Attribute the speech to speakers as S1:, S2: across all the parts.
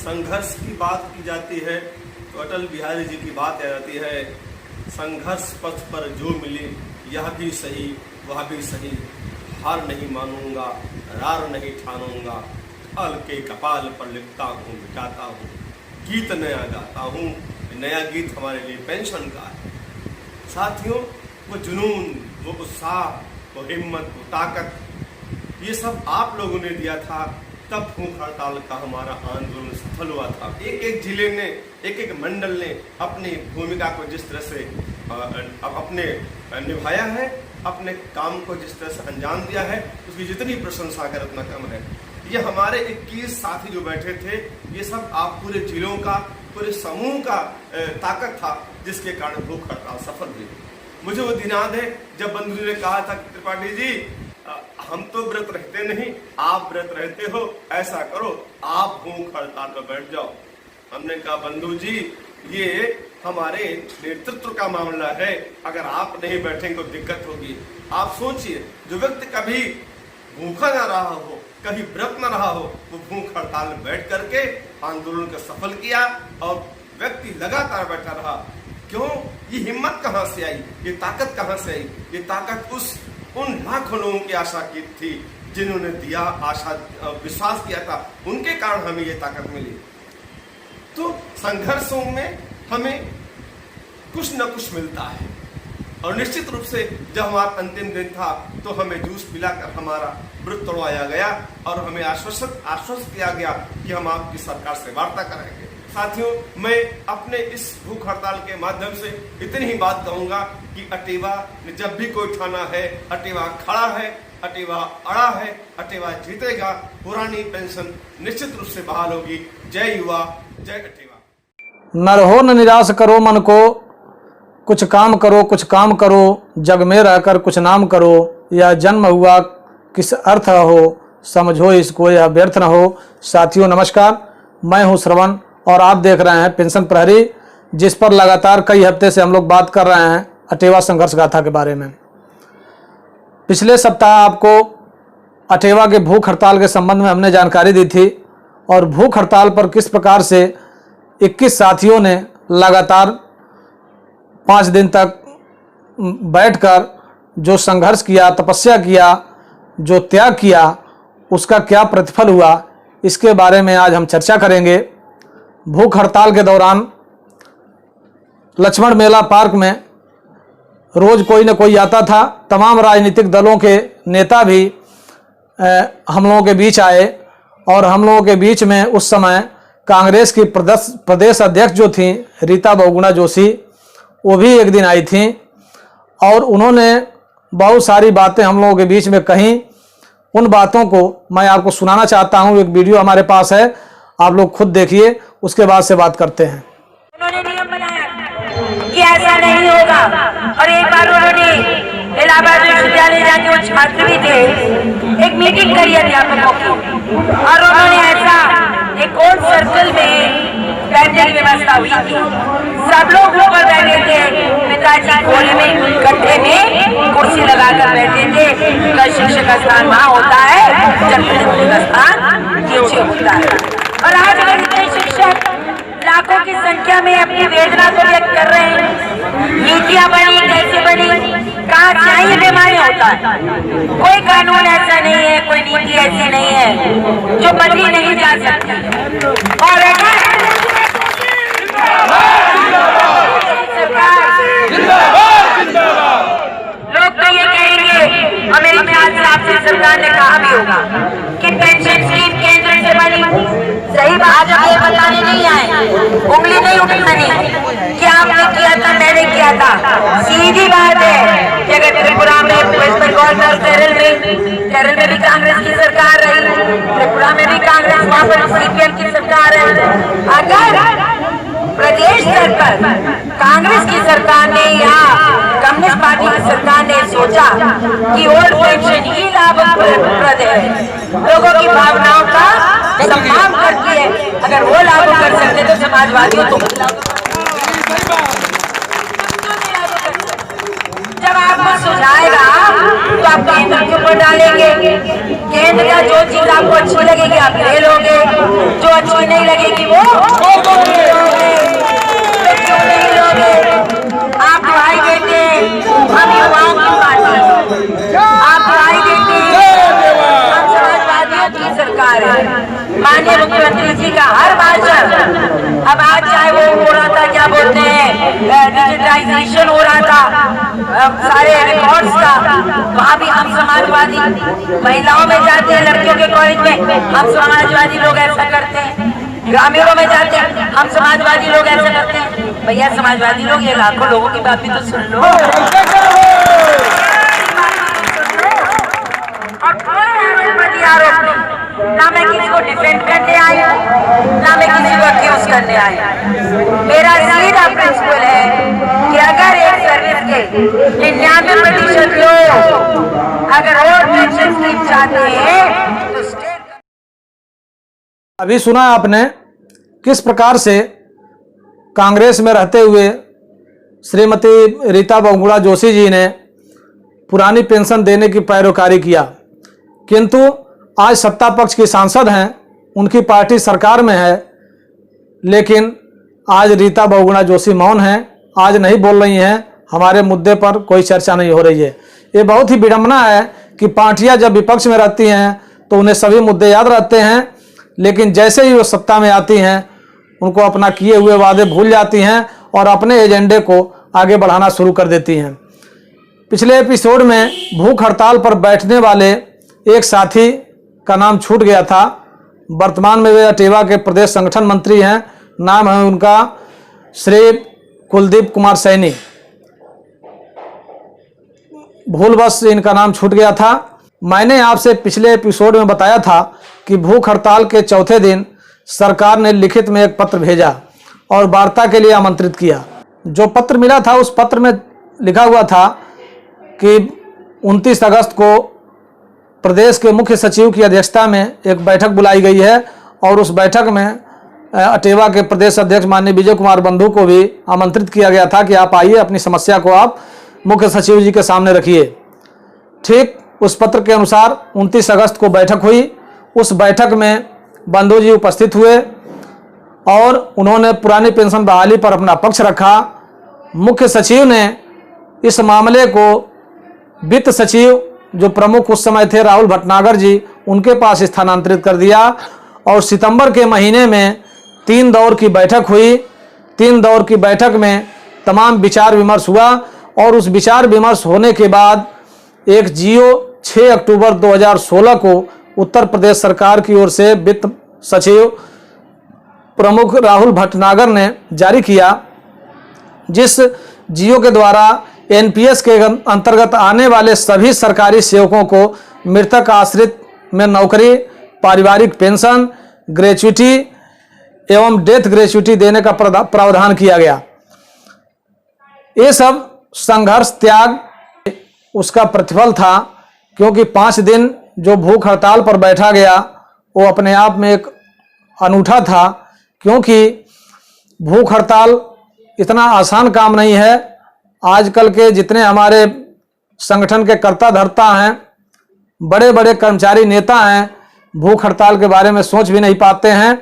S1: संघर्ष की बात की जाती है तो अटल बिहारी जी की बात आ जाती है। संघर्ष पथ पर जो मिले यह भी सही वह भी सही, हार नहीं मानूंगा रार नहीं ठानूंगा, अल के कपाल पर लिखता हूँ मिटाता हूँ, गीत नया गाता हूँ। नया गीत हमारे लिए पेंशन का है। साथियों, वो जुनून, वो उत्साह, वो हिम्मत, वो ताकत, ये सब आप लोगों ने दिया था, तब भूख हड़ताल का हमारा आंदोलन सफल हुआ था। एक एक जिले ने, एक एक मंडल ने अपनी भूमिका को जिस तरह से अपने निभाया है, अपने काम को जिस तरह से अंजाम दिया है, उसकी जितनी प्रशंसा करें उतना कम है। ये हमारे 21 साथी जो बैठे थे, ये सब आप पूरे जिलों का, पूरे समूह का ताकत था, जिसके कारण भूख हड़ताल सफल हुई। मुझे वो दिन याद है जब बंधु जी ने कहा था, त्रिपाठी जी हम तो व्रत रहते नहीं, आप व्रत रहते हो, ऐसा करो आप भूख हड़ताल पर बैठ जाओ। हमने कहा बंधु जी ये हमारे नेतृत्व का मामला है, अगर आप नहीं बैठेंगे तो दिक्कत होगी। आप सोचिए, जो व्यक्ति कभी भूखा न रहा हो, कभी व्रत न रहा हो, वो भूख हड़ताल में बैठ करके आंदोलन को सफल किया और व्यक्ति लगातार बैठा रहा। क्यों? ये हिम्मत कहाँ से आई, ये ताकत कहाँ से आई? ये ताकत उन लाखों लोगों की आशा की थी, जिन्होंने दिया, आशा विश्वास किया था, उनके कारण हमें ये ताकत मिली। तो संघर्षों में हमें कुछ न कुछ मिलता है, और निश्चित रूप से जब हमारा अंतिम दिन था तो हमें जूस पिलाकर हमारा व्रत तोड़वाया गया और हमें आश्वस्त किया गया कि हम आपकी सरकार से वार्ता कराएंगे। साथियों, मैं अपने इस भूख हड़ताल के माध्यम से इतनी ही बात कहूंगा कि अटेवा ने जब भी कोई ठाना है, अटेवा खड़ा है, अटेवा अड़ा है, अटेवा जीतेगा, पुरानी पेंशन निश्चित रूप से बहाल होगी। जय युवा, जय अटेवा।
S2: न रहो न निराश करो मन को, कुछ काम करो कुछ काम करो, जग में रहकर कुछ नाम करो, यह जन्म हुआ किस अर्थ हो, समझो इसको यह व्यर्थ न हो। साथियों नमस्कार, मैं हूं श्रवण और आप देख रहे हैं पेंशन प्रहरी, जिस पर लगातार कई हफ्ते से हम लोग बात कर रहे हैं अटेवा संघर्ष गाथा के बारे में। पिछले सप्ताह आपको अटेवा के भूख हड़ताल के संबंध में हमने जानकारी दी थी और भूख हड़ताल पर किस प्रकार से 21 साथियों ने लगातार 5 दिन तक बैठकर जो संघर्ष किया, तपस्या किया, जो त्याग किया, उसका क्या प्रतिफल हुआ, इसके बारे में आज हम चर्चा करेंगे। भूख हड़ताल के दौरान लक्ष्मण मेला पार्क में रोज कोई न कोई आता था। तमाम राजनीतिक दलों के नेता भी हम लोगों के बीच आए और हम लोगों के बीच में उस समय कांग्रेस की प्रदेश अध्यक्ष जो थी रीता बहुगुणा जोशी, वो भी एक दिन आई थी और उन्होंने बहुत सारी बातें हम लोगों के बीच में कहीं। उन बातों को मैं आपको सुनाना चाहता हूँ। एक वीडियो हमारे पास है, आप लोग खुद देखिए, उसके बाद से बात करते हैं।
S3: उन्होंने नियम बनाया कि ऐसा नहीं होगा और एक बार उन्होंने इलाहाबाद विश्वविद्यालय जाके, वो छात्र भी थे, एक मीटिंग करी अध्यापकों की और उन्होंने ऐसा एक गोल सर्कल में बैठने की व्यवस्था हुई थी। सब लोग ऊपर बैठे थे, पिताजी कोने में गड्ढे में कुर्सी लगाकर बैठे थे। उनका शिक्षक का स्थान वहाँ होता है, जनप्रतिनिधि का स्थान नीचे होता है। और आज अगर इतने शिक्षक लाखों की संख्या में अपनी वेदना को व्यक्त कर रहे हैं, नीतियां बनी, कैसे बनी, कहाँ चाहिए बीमारी होता है। कोई कानून ऐसा नहीं है, कोई नीति ऐसी नहीं है जो बदली नहीं जा सकती। और अगर लोग तो ये कहेंगे, और मेरे ख्याल से आपसे सरकार ने कहा भी होगा कि पेंशन स्कीम केंद्र से बनी। सही बात, जब ये बताने नहीं आए, उंगली नहीं उठानी कि आपने किया था, मैंने किया था। सीधी बात है कि अगर त्रिपुरा में, वेस्ट बंगाल में, केरल में भी कांग्रेस की सरकार रही, त्रिपुरा में भी कांग्रेस, वहां पर सीपीएम की सरकार है। अगर प्रदेश स्तर पर कांग्रेस की सरकार ने या कम्युनिस्ट पार्टी की सरकार ने सोचा कि ओल्ड पेंशन ही लाभप्रद है, लोगों की भावनाओं का सम्मान करती है, अगर वो लागू कर सकते तो समाजवादियों तो जब आपको सुझाएगा तो आप केंद्र के ऊपर डालेंगे। केंद्र का जो चीज आपको अच्छी लगेगी आप ले लोगे, जो अच्छी नहीं लगेगी वो क्यों नहीं लोगे। आप भाई बेटे, हम युवाओं की पार्टी, आप भाई बेटे, हम समाजवादियों की सरकार है। माननीय मुख्यमंत्री जी का हर भाषण, अब आज चाहे वो हो रहा था, क्या बोलते हैं, डिजिटाइजेशन हो रहा था सारे रिकॉर्ड्स का, वहाँ भी हम समाजवादी महिलाओं में जाते हैं, लड़कियों के कॉलेज में हम समाजवादी लोग ऐसा करते हैं, ग्रामीणों में जाते हैं हम समाजवादी लोग ऐसा करते हैं। भैया समाजवादी लोग ये लाखों लोगों की बात भी तो सुन लो। आरोप ना मैं किसी को डिफेंड करने आई हूँ, ना मैं किसी को अक्यूज करने आई हूँ। मेरा सीधा प्रिंसिपल है कि अगर एक सर्विस के 99% लोग अगर और पेंशन स्कीम चाहते हैं तो स्टेट।
S2: अभी सुना आपने किस प्रकार से कांग्रेस में रहते हुए श्रीमती रीता बहुगुणा जोशी जी ने पुरानी पेंशन देने की पैरोकारी किया, किंतु आज सत्ता पक्ष की सांसद हैं, उनकी पार्टी सरकार में है, लेकिन आज रीता बहुगुणा जोशी मौन हैं, आज नहीं बोल रही हैं, हमारे मुद्दे पर कोई चर्चा नहीं हो रही है। ये बहुत ही विडंबना है कि पार्टियां जब विपक्ष में रहती हैं तो उन्हें सभी मुद्दे याद रहते हैं, लेकिन जैसे ही वो सत्ता में आती हैं उनको अपना किए हुए वादे भूल जाती हैं और अपने एजेंडे को आगे बढ़ाना शुरू कर देती हैं। पिछले एपिसोड में भूख हड़ताल पर बैठने वाले एक साथी का नाम छूट गया था। वर्तमान में वे अटेवा के प्रदेश संगठन मंत्री हैं, नाम है उनका श्री कुलदीप कुमार सैनी। भूलवश इनका नाम छूट गया था। मैंने आपसे पिछले एपिसोड में बताया था कि भूख हड़ताल के चौथे दिन सरकार ने लिखित में एक पत्र भेजा और वार्ता के लिए आमंत्रित किया। जो पत्र मिला था उस पत्र में लिखा हुआ था कि 29 अगस्त को प्रदेश के मुख्य सचिव की अध्यक्षता में एक बैठक बुलाई गई है और उस बैठक में अटेवा के प्रदेश अध्यक्ष माननीय विजय कुमार बंधु को भी आमंत्रित किया गया था कि आप आइए, अपनी समस्या को आप मुख्य सचिव जी के सामने रखिए। ठीक उस पत्र के अनुसार 29 अगस्त को बैठक हुई। उस बैठक में बंधु जी उपस्थित हुए और उन्होंने पुरानी पेंशन बहाली पर अपना पक्ष रखा। मुख्य सचिव ने इस मामले को वित्त सचिव जो प्रमुख उस समय थे राहुल भटनागर जी, उनके पास स्थानांतरित कर दिया और सितंबर के महीने में 3 दौर की बैठक हुई। 3 दौर की बैठक में तमाम विचार विमर्श हुआ और उस विचार विमर्श होने के बाद एक जियो 6 अक्टूबर 2016 को उत्तर प्रदेश सरकार की ओर से वित्त सचिव प्रमुख राहुल भटनागर ने जारी किया, जिस जियो के द्वारा एनपीएस के अंतर्गत आने वाले सभी सरकारी सेवकों को मृतक आश्रित में नौकरी, पारिवारिक पेंशन, ग्रेच्युटी एवं डेथ ग्रेच्युटी देने का प्रावधान किया गया। ये सब संघर्ष त्याग उसका प्रतिफल था, क्योंकि 5 दिन जो भूख हड़ताल पर बैठा गया वो अपने आप में एक अनूठा था, क्योंकि भूख हड़ताल इतना आसान काम नहीं है। आजकल के जितने हमारे संगठन के कर्ता धर्ता हैं, बड़े बड़े कर्मचारी नेता हैं, भूख हड़ताल के बारे में सोच भी नहीं पाते हैं।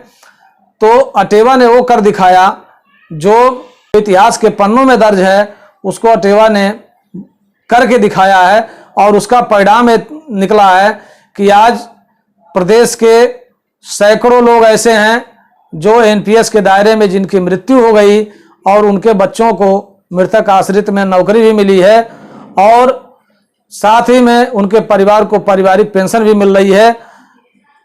S2: तो अटेवा ने वो कर दिखाया जो इतिहास के पन्नों में दर्ज है, उसको अटेवा ने करके दिखाया है और उसका परिणाम निकला है कि आज प्रदेश के सैकड़ों लोग ऐसे हैं जो एनपीएस के दायरे में जिनकी मृत्यु हो गई और उनके बच्चों को मृतक आश्रित में नौकरी भी मिली है और साथ ही में उनके परिवार को पारिवारिक पेंशन भी मिल रही है।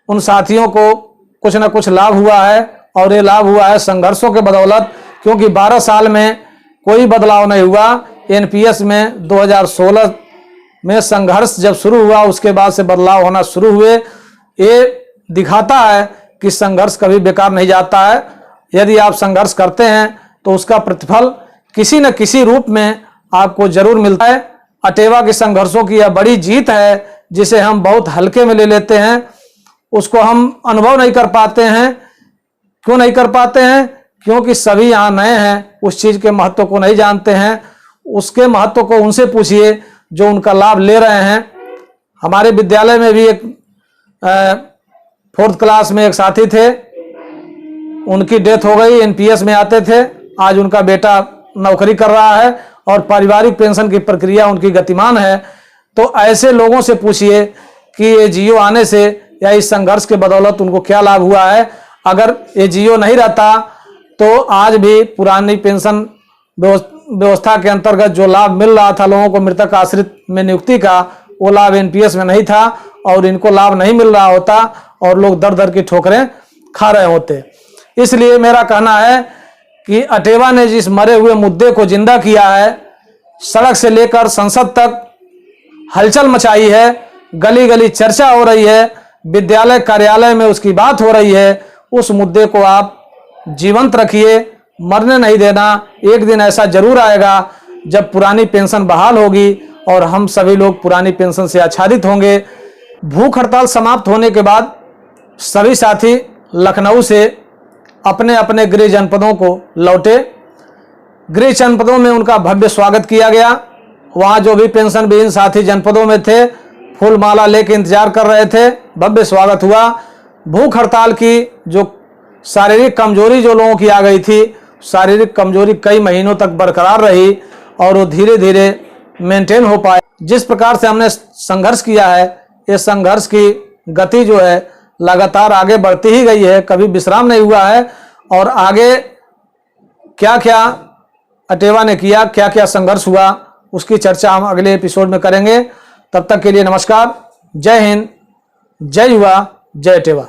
S2: उन साथियों को कुछ न कुछ लाभ हुआ है और ये लाभ हुआ है संघर्षों के बदौलत, क्योंकि 12 साल में कोई बदलाव नहीं हुआ। एनपीएस में 2016 में संघर्ष जब शुरू हुआ, उसके बाद से बदलाव होना शुरू हुए। ये दिखाता है कि संघर्ष कभी बेकार नहीं जाता है। यदि आप संघर्ष करते हैं तो उसका प्रतिफल किसी न किसी रूप में आपको जरूर मिलता है। अटेवा के संघर्षों की यह बड़ी जीत है जिसे हम बहुत हल्के में ले लेते हैं, उसको हम अनुभव नहीं कर पाते हैं। क्यों नहीं कर पाते हैं? क्योंकि सभी यहाँ नए हैं, उस चीज के महत्व को नहीं जानते हैं। उसके महत्व को उनसे पूछिए जो उनका लाभ ले रहे हैं। हमारे विद्यालय में भी एक 4th क्लास में एक साथी थे, उनकी डेथ हो गई। एनपीएस में आते थे, आज उनका बेटा नौकरी कर रहा है और पारिवारिक पेंशन की प्रक्रिया उनकी गतिमान है। तो ऐसे लोगों से पूछिए कि ये जियो आने से या इस संघर्ष के बदौलत उनको क्या लाभ हुआ है। अगर ये जियो नहीं रहता तो आज भी पुरानी पेंशन व्यवस्था के अंतर्गत जो लाभ मिल रहा था लोगों को मृतक आश्रित में नियुक्ति का, वो लाभ एनपीएस में नहीं था और इनको लाभ नहीं मिल रहा होता और लोग दर दर की ठोकरें खा रहे होते। इसलिए मेरा कहना है कि अटेवा ने जिस मरे हुए मुद्दे को जिंदा किया है, सड़क से लेकर संसद तक हलचल मचाई है, गली गली चर्चा हो रही है, विद्यालय कार्यालय में उसकी बात हो रही है, उस मुद्दे को आप जीवंत रखिए, मरने नहीं देना। एक दिन ऐसा जरूर आएगा जब पुरानी पेंशन बहाल होगी और हम सभी लोग पुरानी पेंशन से आच्छादित होंगे। भूख हड़ताल समाप्त होने के बाद सभी साथी लखनऊ से अपने अपने गृह जनपदों को लौटे। गृह जनपदों में उनका भव्य स्वागत किया गया। वहाँ जो भी पेंशन विहीन साथी जनपदों में थे, फूल माला लेके इंतजार कर रहे थे, भव्य स्वागत हुआ। भूख हड़ताल की जो शारीरिक कमजोरी जो लोगों की आ गई थी, शारीरिक कमजोरी कई महीनों तक बरकरार रही और वो धीरे धीरे मेंटेन हो पाए। जिस प्रकार से हमने संघर्ष किया है, इस संघर्ष की गति जो है लगातार आगे बढ़ती ही गई है, कभी विश्राम नहीं हुआ है। और आगे क्या क्या अटेवा ने किया, क्या क्या संघर्ष हुआ, उसकी चर्चा हम अगले एपिसोड में करेंगे। तब तक के लिए नमस्कार। जय हिंद, जय युवा, जय अटेवा।